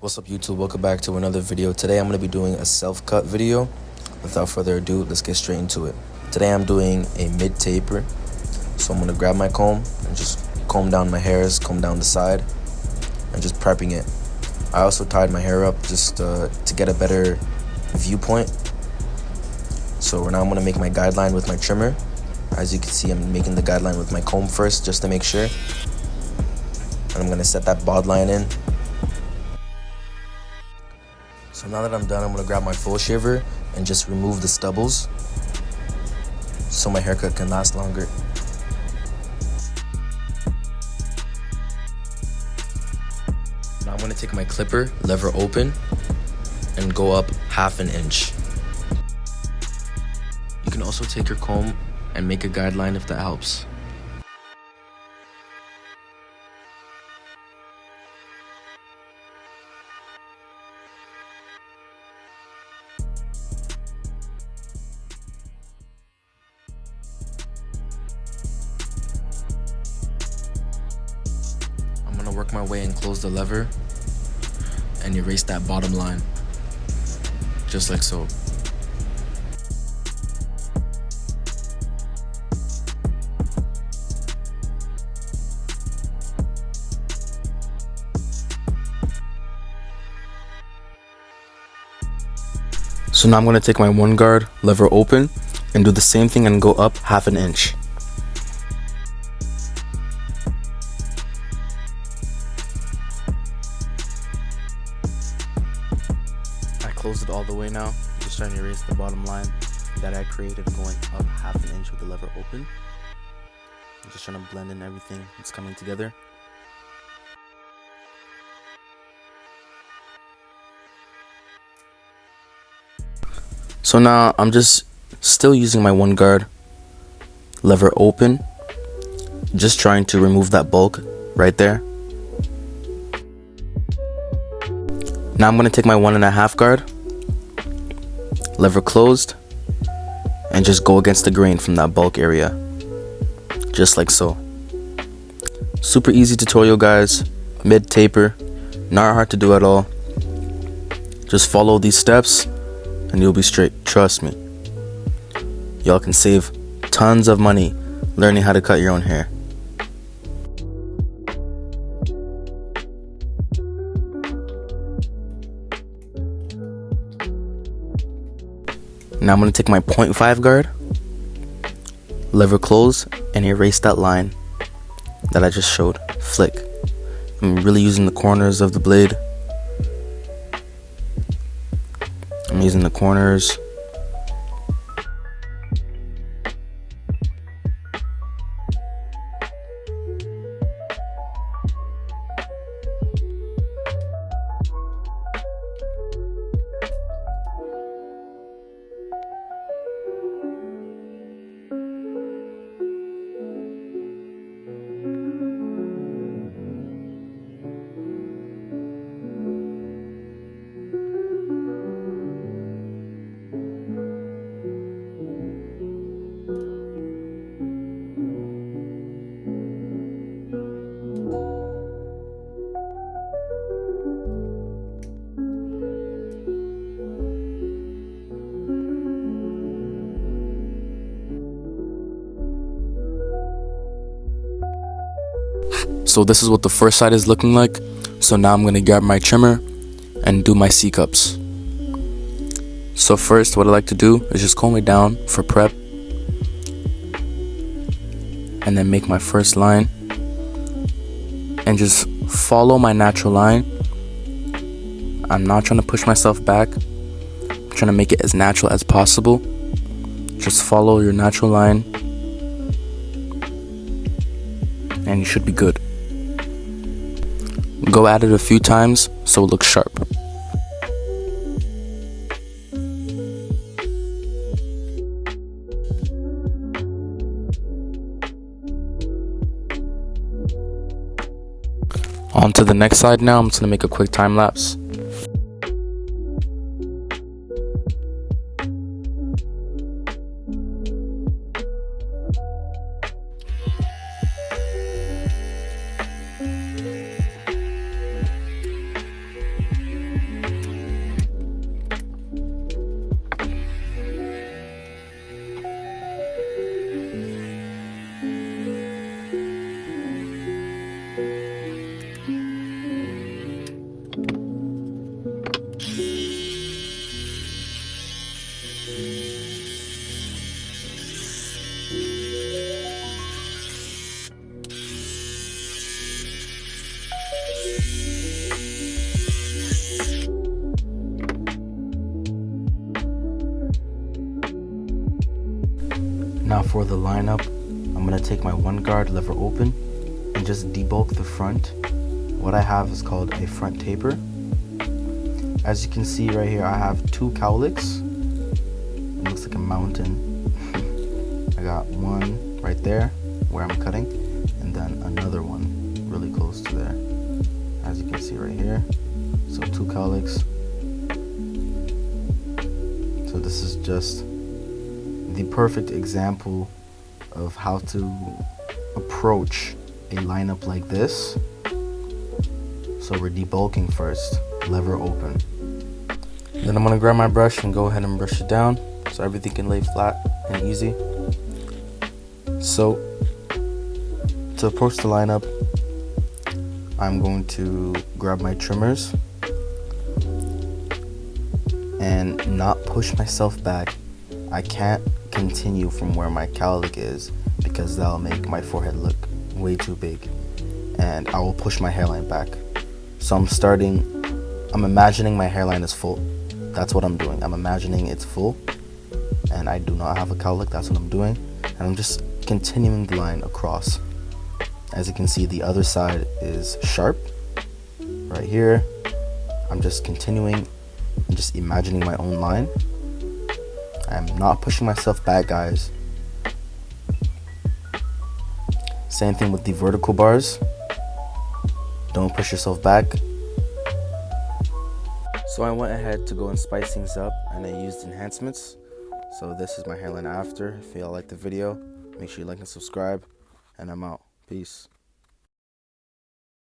What's up YouTube, welcome back to another video. Today I'm going to be doing a self-cut video. Without further ado, let's get straight into it. Today I'm doing a mid-taper. So I'm going to grab my comb and just comb down my hairs, comb down the side, and just prepping it. I also tied my hair up just to get a better viewpoint. So now I'm going to make my guideline with my trimmer. As you can see, I'm making the guideline with my comb first just to make sure. And I'm going to set that bod line in. So now that I'm done, I'm going to grab my full shaver and just remove the stubbles so my haircut can last longer. Now I'm going to take my clipper, lever open, and go up 1/2 inch. You can also take your comb and make a guideline if that helps. I'm gonna work my way and close the lever and erase that bottom line, just like so. So now I'm going to take my one guard, lever open, and do the same thing and go up 1/2 inch. I closed it all the way now, just trying to erase the bottom line that I created going up 1/2 inch with the lever open. I'm just trying to blend in everything that's coming together. So now I'm just still using my one guard, lever open, just trying to remove that bulk right there. Now I'm going to take my 1.5 guard, lever closed, and just go against the grain from that bulk area, just like so. Super easy tutorial, guys. Mid taper, not hard to do at all. Just follow these steps and you'll be straight, trust me. Y'all can save tons of money learning how to cut your own hair. Now I'm going to take my 0.5 guard, lever close, and erase that line that I just showed. Flick. I'm really using the corners of the blade. I'm using the corners. So this is what the first side is looking like. So now I'm going to grab my trimmer and do my C-cups. So first, what I like to do is just comb it down for prep, and then make my first line and just follow my natural line. I'm not trying to push myself back. I'm trying to make it as natural as possible. Just follow your natural line and you should be good. Go at it a few times so it looks sharp. On to the next side now. I'm just going to make a quick time lapse. Now for the lineup, I'm going to take my one guard lever open and just debulk the front. What I have is called a front taper. As you can see right here, I have 2 cowlicks. It looks like a mountain. I got one right there where I'm cutting, and then another one really close to there, as you can see right here. So 2 cowlicks. So this is just the perfect example of how to approach a lineup like this. So we're debulking first, lever open. Then I'm gonna grab my brush and go ahead and brush it down so everything can lay flat and easy. So to approach the lineup, I'm going to grab my trimmers and not push myself back. I can't continue from where my cowlick is because that'll make my forehead look way too big, and I will push my hairline back. So I'm imagining my hairline is full. That's what I'm doing. I'm imagining it's full and I do not have a cowlick. That's what I'm doing, and I'm just continuing the line across. As you can see, the other side is sharp right here. I'm just continuing and just imagining my own line. I'm not pushing myself back, guys. Same thing with the vertical bars. Don't push yourself back. So I went ahead to go and spice things up, and I used enhancements. So this is my hairline after. If y'all like the video, make sure you like and subscribe, and I'm out. Peace.